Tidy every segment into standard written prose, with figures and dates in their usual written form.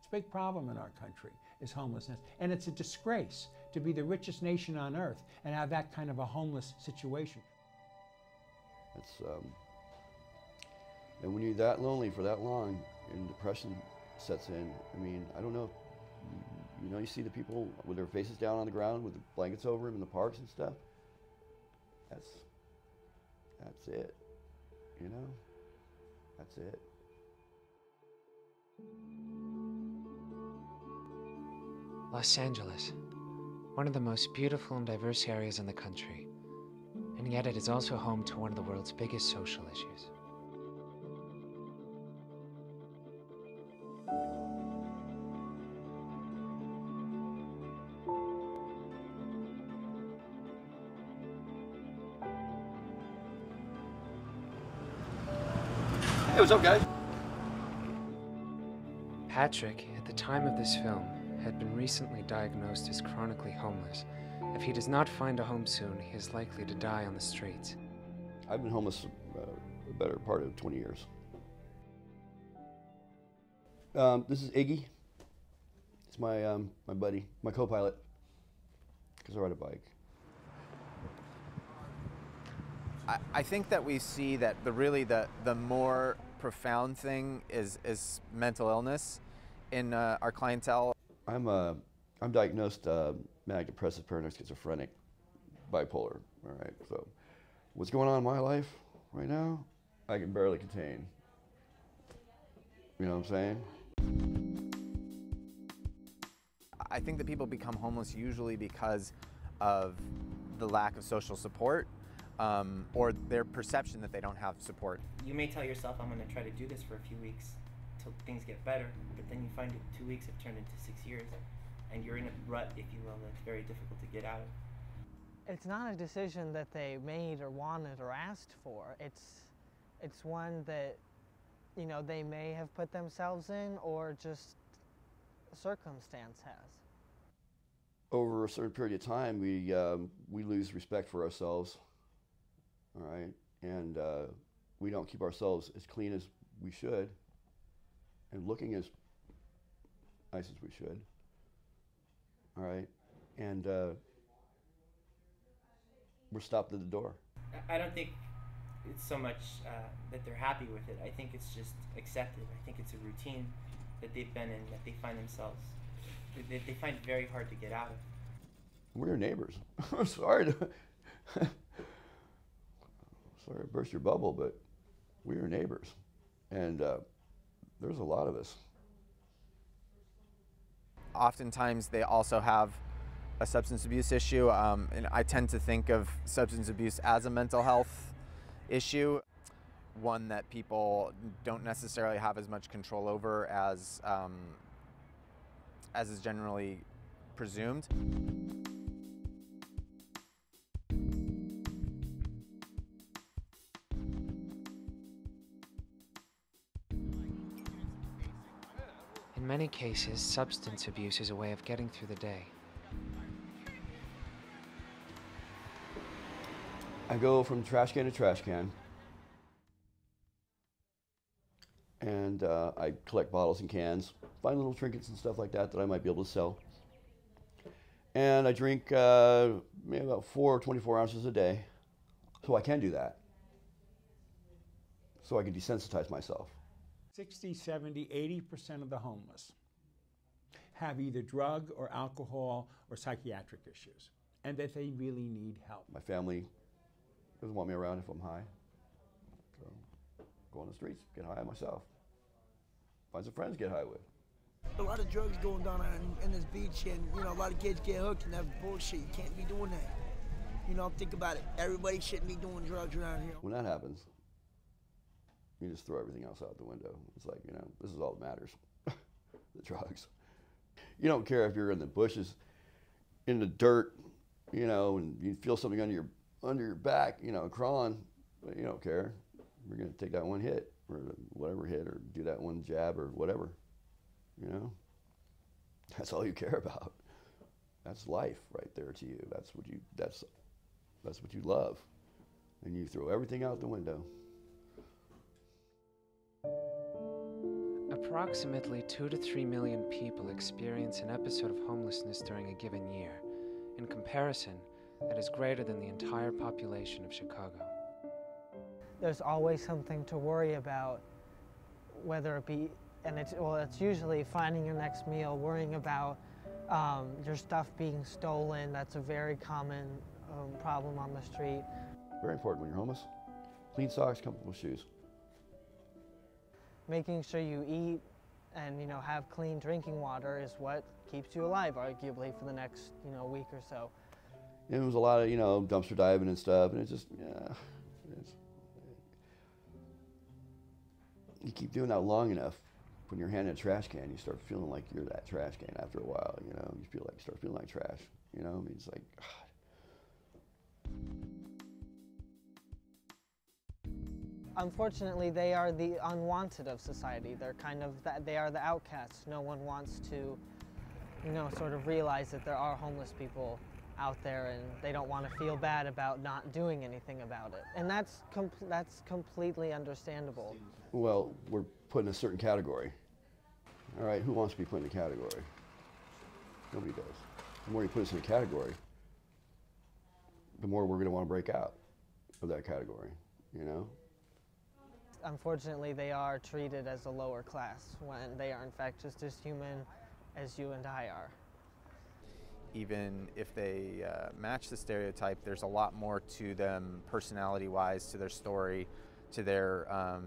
a big problem in our country, is homelessness. And it's a disgrace to be the richest nation on earth and have that kind of a homeless situation. And when you're that lonely for that long and depression sets in, I mean, I don't know, you know, you see the people with their faces down on the ground with the blankets over them in the parks and stuff. That's it, you know, that's it. Los Angeles, one of the most beautiful and diverse areas in the country, and yet it is also home to one of the world's biggest social issues. Hey, what's up, guys? Patrick, at the time of this film, had been recently diagnosed as chronically homeless. If he does not find a home soon, he is likely to die on the streets. I've been homeless a better part of 20 years. This is Iggy. It's my my buddy, my co-pilot, because I ride a bike. I think that we see that the more profound thing is mental illness in our clientele. I'm diagnosed manic depressive paranoid schizophrenic bipolar. All right, so what's going on in my life right now, I can barely contain. You know what I'm saying? I think that people become homeless usually because of the lack of social support. Or their perception that they don't have support. You may tell yourself, I'm going to try to do this for a few weeks till things get better, but then you find it 2 weeks have turned into 6 years, and you're in a rut, if you will, that's very difficult to get out of. It's not a decision that they made or wanted or asked for. It's one that, you know, they may have put themselves in, or just circumstance has. Over a certain period of time, we lose respect for ourselves. All right, and we don't keep ourselves as clean as we should and looking as nice as we should. All right, and we're stopped at the door. I don't think it's so much that they're happy with it. I think it's just accepted. I think it's a routine that they've been in, that they find themselves, they find it very hard to get out of. We're your neighbors. I'm sorry to sorry to burst your bubble, but we're your neighbors, and there's a lot of us. Oftentimes they also have a substance abuse issue, and I tend to think of substance abuse as a mental health issue, one that people don't necessarily have as much control over as is generally presumed. In many cases, substance abuse is a way of getting through the day. I go from trash can to trash can, and I collect bottles and cans, find little trinkets and stuff like that that I might be able to sell. And I drink maybe about 4 or 24 ounces a day, so I can do that. So I can desensitize myself. 60, 70, 80% of the homeless have either drug or alcohol or psychiatric issues, and that they really need help. My family doesn't want me around if I'm high, so go on the streets, get high myself. Find some friends to get high with. A lot of drugs going down in this beach, and you know, a lot of kids get hooked, and that's bullshit. You can't be doing that. You know, think about it. Everybody shouldn't be doing drugs around here. When that happens, you just throw everything else out the window. It's like, you know, this is all that matters, the drugs. You don't care if you're in the bushes, in the dirt, you know, and you feel something under your back, you know, crawling, but you don't care. You're gonna take that one hit, or whatever hit, or do that one jab, or whatever, you know? That's all you care about. That's life right there to you. That's what you love. And you throw everything out the window. A Approximately 2 to 3 million people experience an episode of homelessness during a given year. In comparison, that is greater than the entire population of Chicago. There's always something to worry about, whether it be, and it's usually finding your next meal, worrying about your stuff being stolen. That's a very common problem on the street. Very important when you're homeless. Clean socks, comfortable shoes. Making sure you eat and have clean drinking water is what keeps you alive, arguably, for the next week or so. It was a lot of dumpster diving and stuff, and it's just you keep doing that long enough. When you're handing a trash can, you start feeling like you're that trash can after a while. You start feeling like trash. I mean, it's like, God. Unfortunately, they are the unwanted of society. They are the outcasts. No one wants to, sort of realize that there are homeless people out there, and they don't want to feel bad about not doing anything about it. And that's completely understandable. Well, we're put in a certain category. All right, who wants to be put in a category? Nobody does. The more you put us in a category, the more we're going to want to break out of that category, Unfortunately, they are treated as a lower class when they are in fact just as human as you and I are. Even if they match the stereotype, there's a lot more to them personality-wise, to their story, to their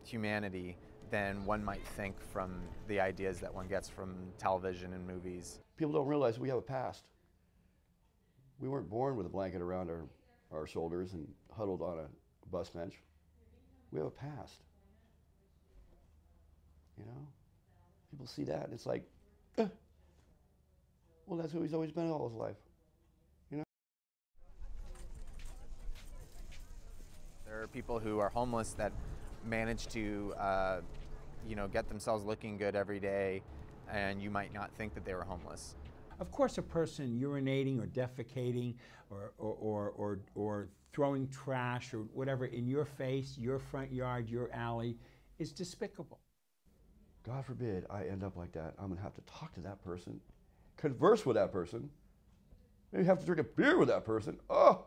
humanity than one might think from the ideas that one gets from television and movies. People don't realize we have a past. We weren't born with a blanket around our shoulders and huddled on a bus bench. We have a past. People see that and it's like, well, that's who he's always been all his life. There are people who are homeless that manage to, get themselves looking good every day, and you might not think that they were homeless. Of course, a person urinating or defecating or throwing trash or whatever in your face, your front yard, your alley is despicable. God forbid I end up like that. I'm going to have to talk to that person, converse with that person, maybe have to drink a beer with that person. Oh!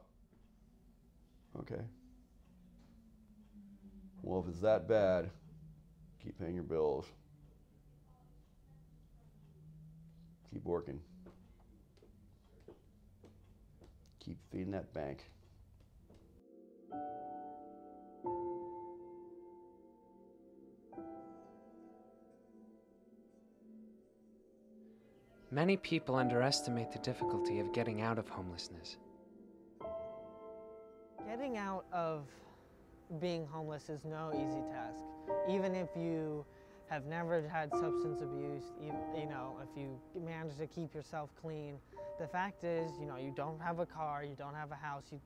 Okay. Well, if it's that bad, keep paying your bills. Keep working. Keep feeding that bank. Many people underestimate the difficulty of getting out of homelessness. Getting out of being homeless is no easy task. Even if you have never had substance abuse, if you manage to keep yourself clean, the fact is, you don't have a car, you don't have a house, you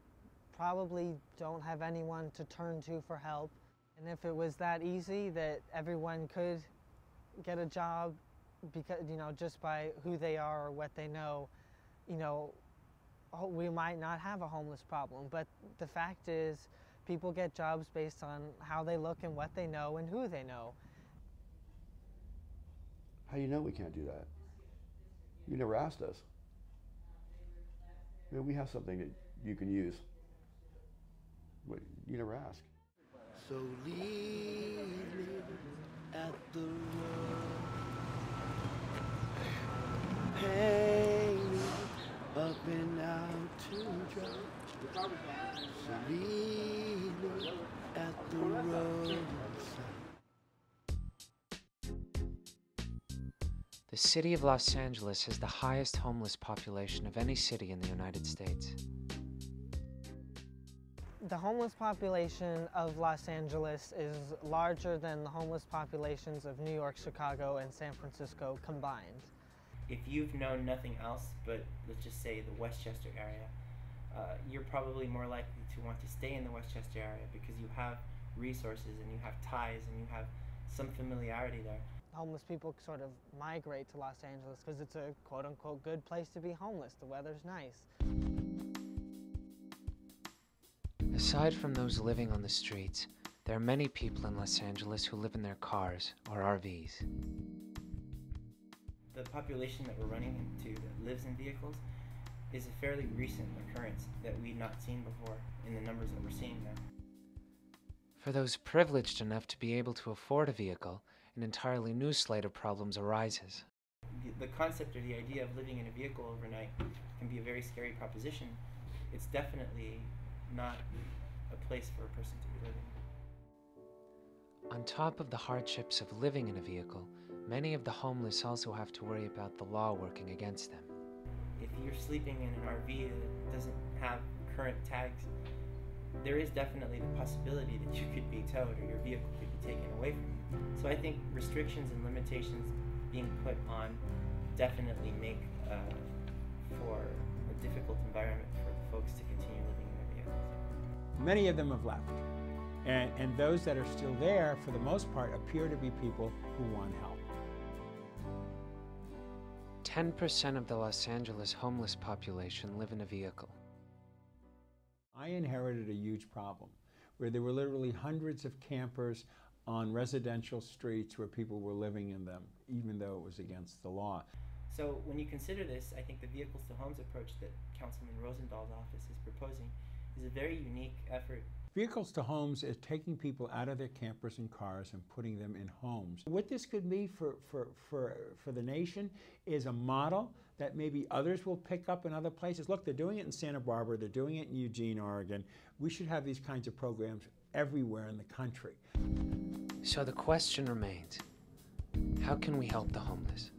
probably don't have anyone to turn to for help. And if it was that easy that everyone could get a job, because just by who they are or what they know, we might not have a homeless problem. But the fact is, people get jobs based on how they look and what they know and who they know. How do you know we can't do that? You never asked us. Maybe we have something that you can use, but you never ask. So leave me at the road. Hang me up and out to dry. So leave me at the roadside. The city of Los Angeles has the highest homeless population of any city in the United States. The homeless population of Los Angeles is larger than the homeless populations of New York, Chicago, and San Francisco combined. If you've known nothing else but, let's just say, the Westchester area, you're probably more likely to want to stay in the Westchester area because you have resources and you have ties and you have some familiarity there. Homeless people sort of migrate to Los Angeles because it's a quote-unquote good place to be homeless. The weather's nice. Aside from those living on the streets, there are many people in Los Angeles who live in their cars or RVs. The population that we're running into that lives in vehicles is a fairly recent occurrence that we've not seen before in the numbers that we're seeing now. For those privileged enough to be able to afford a vehicle, an entirely new slate of problems arises. The concept or the idea of living in a vehicle overnight can be a very scary proposition. It's definitely not a place for a person to be living. On top of the hardships of living in a vehicle, many of the homeless also have to worry about the law working against them. If you're sleeping in an RV that doesn't have current tags, there is definitely the possibility that you could be towed or your vehicle could be taken away from you. So I think restrictions and limitations being put on definitely make for a difficult environment for the folks to continue living in their vehicles. Many of them have left. And those that are still there, for the most part, appear to be people who want help. 10% of the Los Angeles homeless population live in a vehicle. I inherited a huge problem where there were literally hundreds of campers on residential streets where people were living in them, even though it was against the law. So when you consider this, I think the Vehicles to Homes approach that Councilman Rosenthal's office is proposing is a very unique effort. Vehicles to Homes is taking people out of their campers and cars and putting them in homes. What this could be for the nation is a model that maybe others will pick up in other places. Look, they're doing it in Santa Barbara, they're doing it in Eugene, Oregon. We should have these kinds of programs everywhere in the country. So the question remains, how can we help the homeless?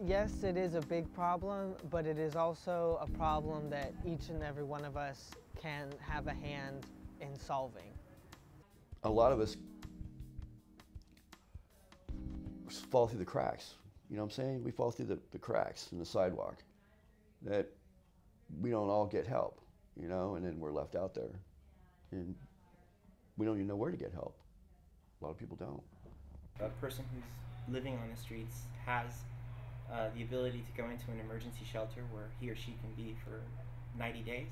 Yes, it is a big problem, but it is also a problem that each and every one of us can have a hand in solving. A lot of us fall through the cracks. You know what I'm saying? We fall through the cracks in the sidewalk, that we don't all get help, you know, and then we're left out there. And we don't even know where to get help. A lot of people don't. A person who's living on the streets has the ability to go into an emergency shelter where he or she can be for 90 days.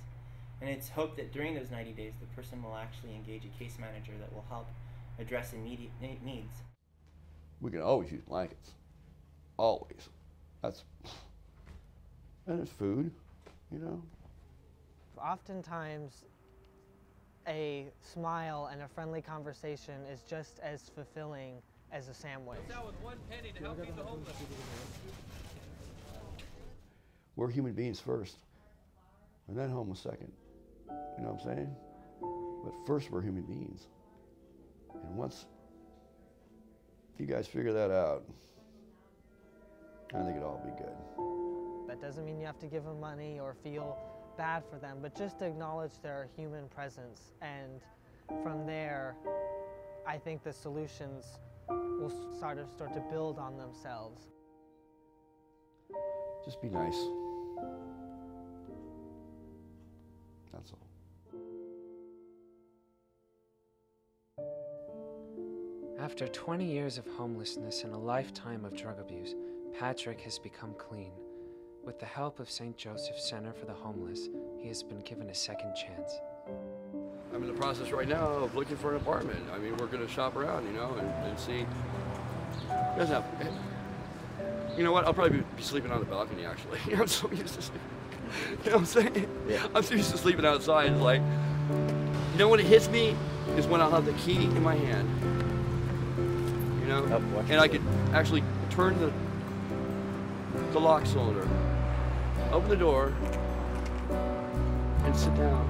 And it's hoped that during those 90 days, the person will actually engage a case manager that will help address immediate needs. We can always use blankets. Always. And it's food, you know. Oftentimes, a smile and a friendly conversation is just as fulfilling as a sandwich. With 1 penny to help feed the homeless. We're human beings first, and then homeless second. You know what I'm saying? But first, we're human beings. And once you guys figure that out, I think it'll all be good. That doesn't mean you have to give them money or feel bad for them, but just acknowledge their human presence. And from there, I think the solutions will start to build on themselves. Just be nice. That's all. After 20 years of homelessness and a lifetime of drug abuse, Patrick has become clean. With the help of St. Joseph's Center for the Homeless, he has been given a second chance. I'm in the process right now of looking for an apartment. I mean, we're going to shop around, you know, and see. You know what? I'll probably be sleeping on the balcony, actually. I'm so used to sleeping. You know what I'm saying? Yeah. I'm so used to sleeping outside. It's like, you know what it hits me? Is when I'll have the key in my hand. You know? And I could actually turn the lock cylinder, open the door, and sit down.